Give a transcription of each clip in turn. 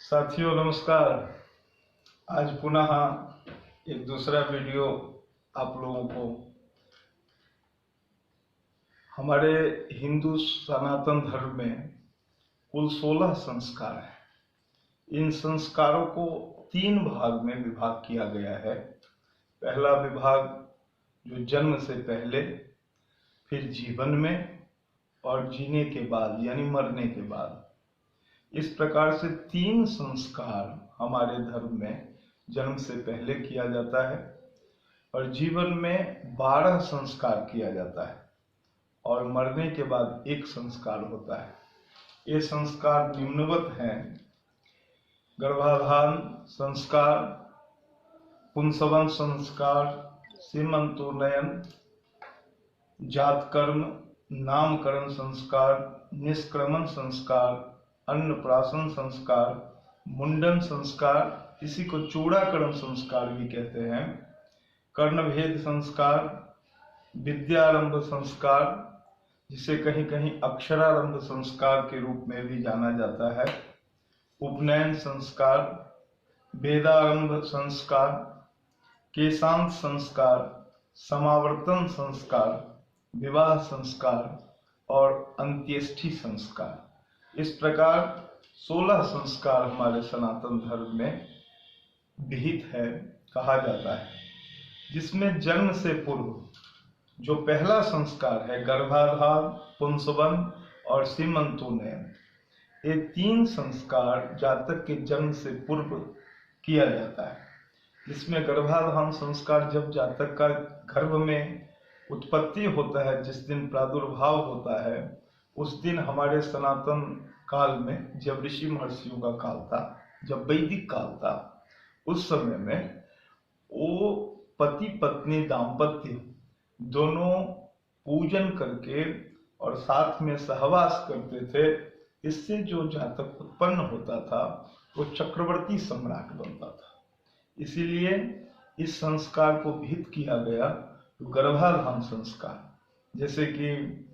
साथियों नमस्कार। आज पुनः एक दूसरा वीडियो आप लोगों को। हमारे हिंदू सनातन धर्म में कुल 16 संस्कार हैं। इन संस्कारों को 3 भाग में विभाग किया गया है। पहला विभाग जो जन्म से पहले, फिर जीवन में और जीने के बाद यानी मरने के बाद। इस प्रकार से 3 संस्कार हमारे धर्म में जन्म से पहले किया जाता है और जीवन में 12 संस्कार किया जाता है और मरने के बाद 1 संस्कार होता है। ये संस्कार निम्नवत हैं: गर्भाधान संस्कार, पुंसवन संस्कार, सीमंतोन्नयन, जातकर्म, नामकरण संस्कार, निष्क्रमण संस्कार, अन्नप्राशन संस्कार, मुंडन संस्कार, इसी को चूड़ाकरण संस्कार भी कहते हैं, कर्णभेद संस्कार, विद्यारंभ संस्कार, जिसे कहीं कहीं अक्षरारंभ संस्कार के रूप में भी जाना जाता है, उपनयन संस्कार, वेदारंभ संस्कार, केशांत संस्कार, समावर्तन संस्कार, विवाह संस्कार और अंत्येष्टि संस्कार। इस प्रकार 16 संस्कार हमारे सनातन धर्म में विहित है, कहा जाता है, जिसमें जन्म से पूर्व जो पहला संस्कार है गर्भाधान, पुंसवन और सीमंतोन्नयन, ये 3 संस्कार जातक के जन्म से पूर्व किया जाता है। जिसमें गर्भाधान संस्कार जब जातक का गर्भ में उत्पत्ति होता है, जिस दिन प्रादुर्भाव होता है, उस दिन हमारे सनातन काल में जब ऋषि महर्षियों का काल था, जब वैदिक काल था, उस समय में वो पति पत्नी दाम्पत्य दोनों पूजन करके और साथ में सहवास करते थे। इससे जो जातक उत्पन्न होता था वो चक्रवर्ती सम्राट बनता था। इसीलिए इस संस्कार को विहित किया गया गर्भाधान संस्कार। जैसे कि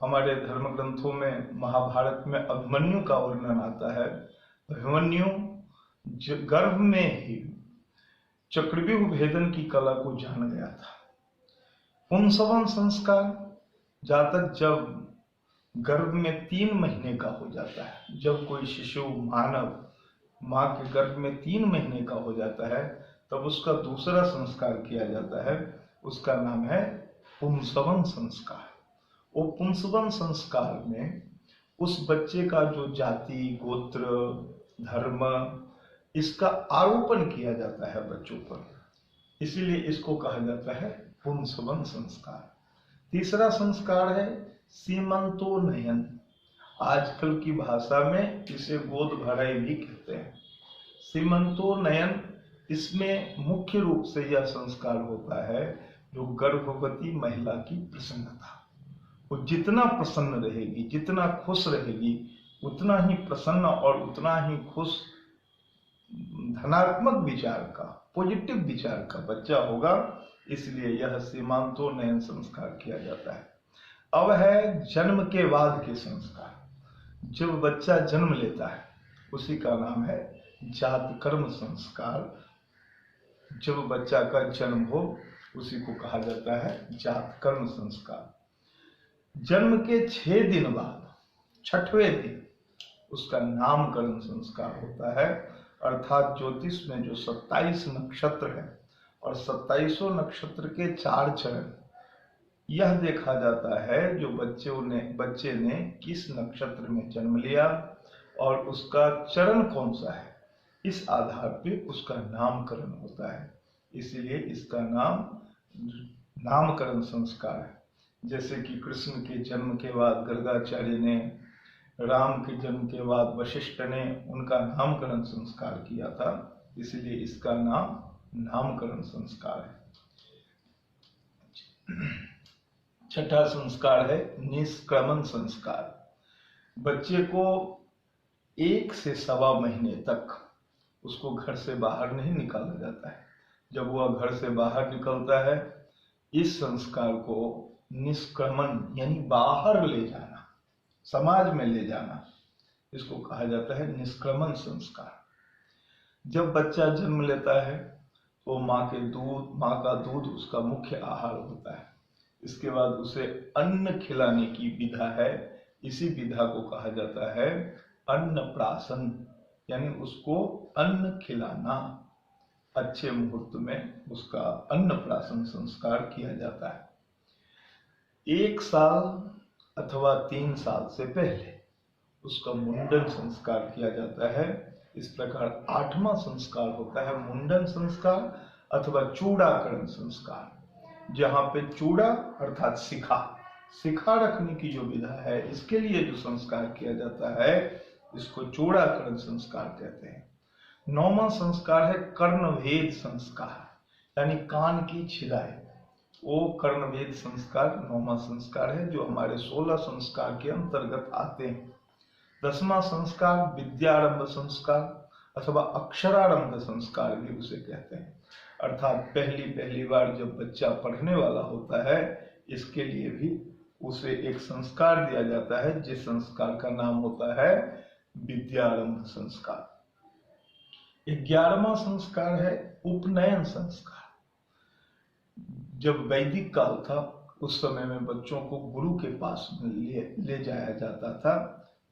हमारे धर्म ग्रंथों में महाभारत में अभिमन्यु का वर्णन आता है। अभिमन्यु गर्भ में ही चक्रव्यूह भेदन की कला को जान गया था। पुंसवन संस्कार, जातक जब गर्भ में 3 महीने का हो जाता है, जब कोई शिशु मानव माँ के गर्भ में 3 महीने का हो जाता है, तब उसका दूसरा संस्कार किया जाता है। उसका नाम है पुंसवन संस्कार। वो पुंसवन संस्कार में उस बच्चे का जो जाति, गोत्र, धर्म, इसका आरोपण किया जाता है बच्चों पर, इसीलिए इसको कहा जाता है पुंसवन संस्कार। तीसरा संस्कार है सीमंतोन्नयन। आजकल की भाषा में इसे गोद भराई भी कहते हैं। सीमंतोन्नयन, इसमें मुख्य रूप से यह संस्कार होता है जो गर्भवती महिला की प्रसन्नता। वो जितना प्रसन्न रहेगी, जितना खुश रहेगी, उतना ही प्रसन्न और उतना ही खुश, धनात्मक विचार का, पॉजिटिव विचार का बच्चा होगा। इसलिए यह सीमांतोन्नयन संस्कार किया जाता है। अब है जन्म के बाद के संस्कार। जब बच्चा जन्म लेता है उसी का नाम है जातकर्म संस्कार। जब बच्चा का जन्म हो उसी को कहा जाता है जातकर्म संस्कार। जन्म के 6 दिन बाद 6वें दिन उसका नामकरण संस्कार होता है। अर्थात ज्योतिष में जो 27 नक्षत्र है और 27 नक्षत्र के 4 चरण, यह देखा जाता है जो बच्चे ने किस नक्षत्र में जन्म लिया और उसका चरण कौन सा है, इस आधार पे उसका नामकरण होता है। इसीलिए इसका नाम नामकरण संस्कार है। जैसे कि कृष्ण के जन्म के बाद गर्गाचार्य ने, राम के जन्म के बाद वशिष्ठ ने उनका नामकरण संस्कार किया था, इसलिए इसका नाम नामकरण संस्कार है। 6ठा संस्कार है निष्क्रमण संस्कार। बच्चे को 1 से 1.25 महीने तक उसको घर से बाहर नहीं निकाला जाता है। जब वह घर से बाहर निकलता है, इस संस्कार को निष्क्रमण यानी बाहर ले जाना, समाज में ले जाना, इसको कहा जाता है निष्क्रमण संस्कार। जब बच्चा जन्म लेता है तो माँ का दूध उसका मुख्य आहार होता है। इसके बाद उसे अन्न खिलाने की विधा है, इसी विधा को कहा जाता है अन्नप्राशन, यानी उसको अन्न खिलाना। अच्छे मुहूर्त में उसका अन्नप्राशन संस्कार किया जाता है। 1 साल अथवा 3 साल से पहले उसका मुंडन संस्कार किया जाता है। इस प्रकार 8वां संस्कार होता है मुंडन संस्कार अथवा चूड़ाकरण संस्कार, जहाँ पे चूड़ा अर्थात शिखा रखने की जो विधा है, इसके लिए जो संस्कार किया जाता है इसको चूड़ाकरण संस्कार कहते हैं। 9वां संस्कार है कर्णभेद संस्कार, यानी कान की छिदाई। वो कर्णभेद संस्कार 9वां संस्कार है, जो हमारे 16 संस्कार के अंतर्गत आते हैं। 10वां संस्कार विद्यारंभ संस्कार अथवा अक्षरारंभ संस्कार भी उसे कहते हैं, अर्थात पहली बार जब बच्चा पढ़ने वाला होता है, इसके लिए भी उसे एक संस्कार दिया जाता है, जिस संस्कार का नाम होता है विद्यारंभ संस्कार। 11वां संस्कार है उपनयन संस्कार। जब वैदिक काल था उस समय में बच्चों को गुरु के पास ले जाया जाता था।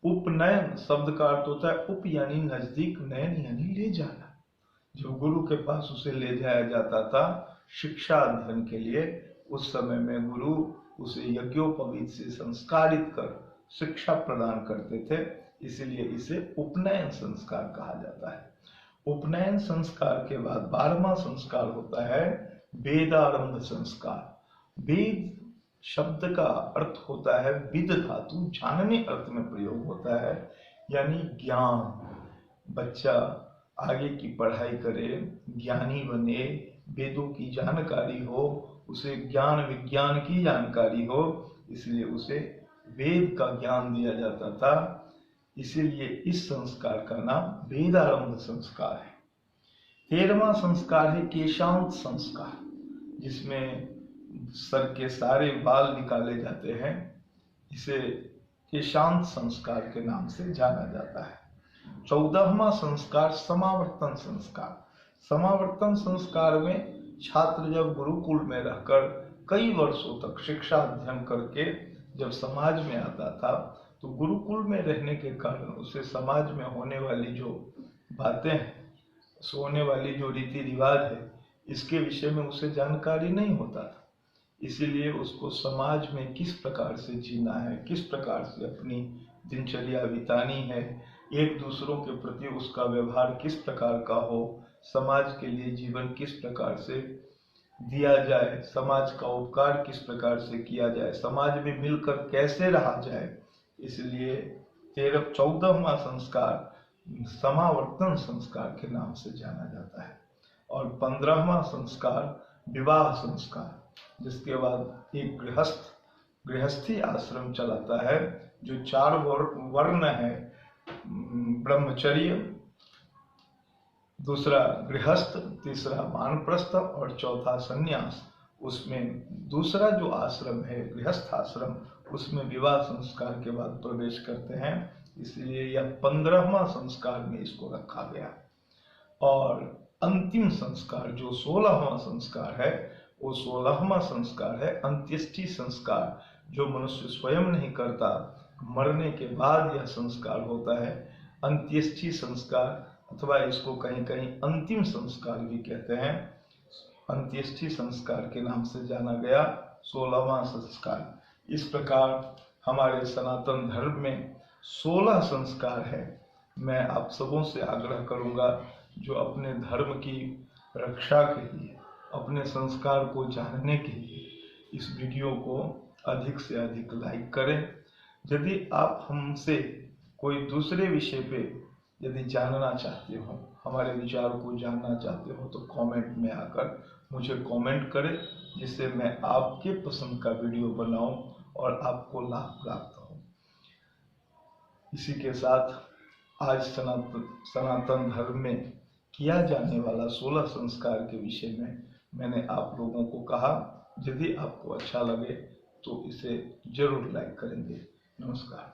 उपनयन शब्द का अर्थ होता है उप यानी नजदीक, नयन यानी ले जाना। जब गुरु के पास उसे ले जाया जाता था शिक्षा अध्ययन के लिए, उस समय में गुरु उसे यज्ञोपवीत से संस्कारित कर शिक्षा प्रदान करते थे, इसलिए इसे उपनयन संस्कार कहा जाता है। उपनयन संस्कार के बाद 12वां संस्कार होता है वेदारंभ संस्कार। वेद शब्द का अर्थ होता है विद धातु, जानने अर्थ में प्रयोग होता है, यानी ज्ञान। बच्चा आगे की पढ़ाई करे, ज्ञानी बने, वेदों की जानकारी हो, उसे ज्ञान विज्ञान की जानकारी हो, इसलिए उसे वेद का ज्ञान दिया जाता था। इसीलिए इस संस्कार का नाम वेदारंभ संस्कार है। 13वां संस्कार है केशांत संस्कार, जिसमें सर के सारे बाल निकाले जाते हैं। इसे केशांत संस्कार के नाम से जाना जाता है। 14वां संस्कार समावर्तन संस्कार। समावर्तन संस्कार में छात्र जब गुरुकुल में रहकर कई वर्षों तक शिक्षा अध्ययन करके जब समाज में आता था, तो गुरुकुल में रहने के कारण उसे समाज में होने वाली जो बातें हैं, होने वाली जो रीति रिवाज है, इसके विषय में उसे जानकारी नहीं होता था। इसीलिए उसको समाज में किस प्रकार से जीना है, किस प्रकार से अपनी दिनचर्या बितानी है, एक दूसरों के प्रति उसका व्यवहार किस प्रकार का हो, समाज के लिए जीवन किस प्रकार से दिया जाए, समाज का उपकार किस प्रकार से किया जाए, समाज में मिलकर कैसे रहा जाए, इसलिए 14वां संस्कार समावर्तन संस्कार के नाम से जाना जाता है। और 15वां संस्कार विवाह संस्कार, जिसके बाद एक गृहस्थी आश्रम चलाता है, जो 4 वर्ण है, ब्रह्मचर्य, दूसरा गृहस्थ, तीसरा वानप्रस्थ और चौथा संन्यास। उसमें दूसरा जो आश्रम है गृहस्थ आश्रम, उसमें विवाह संस्कार के बाद प्रवेश करते हैं, इसलिए यह 15वां संस्कार में इसको रखा गया। और अंतिम संस्कार जो 16वां संस्कार है, वो 16वां संस्कार है अंत्येष्टि संस्कार, जो मनुष्य स्वयं नहीं करता, मरने के बाद यह संस्कार होता है। अंत्येष्टि संस्कार अथवा इसको कहीं कहीं अंतिम संस्कार भी कहते हैं। अंत्येष्टि संस्कार के नाम से जाना गया 16वां संस्कार। इस प्रकार हमारे सनातन धर्म में 16 संस्कार है। मैं आप सबों से आग्रह करूंगा, जो अपने धर्म की रक्षा के लिए, अपने संस्कार को जानने के लिए इस वीडियो को अधिक से अधिक लाइक करें। यदि आप हमसे कोई दूसरे विषय पे यदि जानना चाहते हो, हमारे विचार को जानना चाहते हो, तो कमेंट में आकर मुझे कमेंट करें, जिससे मैं आपके पसंद का वीडियो बनाऊं और आपको लाभ प्राप्त हो। इसी के साथ आज सनातन धर्म में किया जाने वाला 16 संस्कार के विषय में मैंने आप लोगों को कहा। यदि आपको अच्छा लगे तो इसे जरूर लाइक करेंगे। नमस्कार।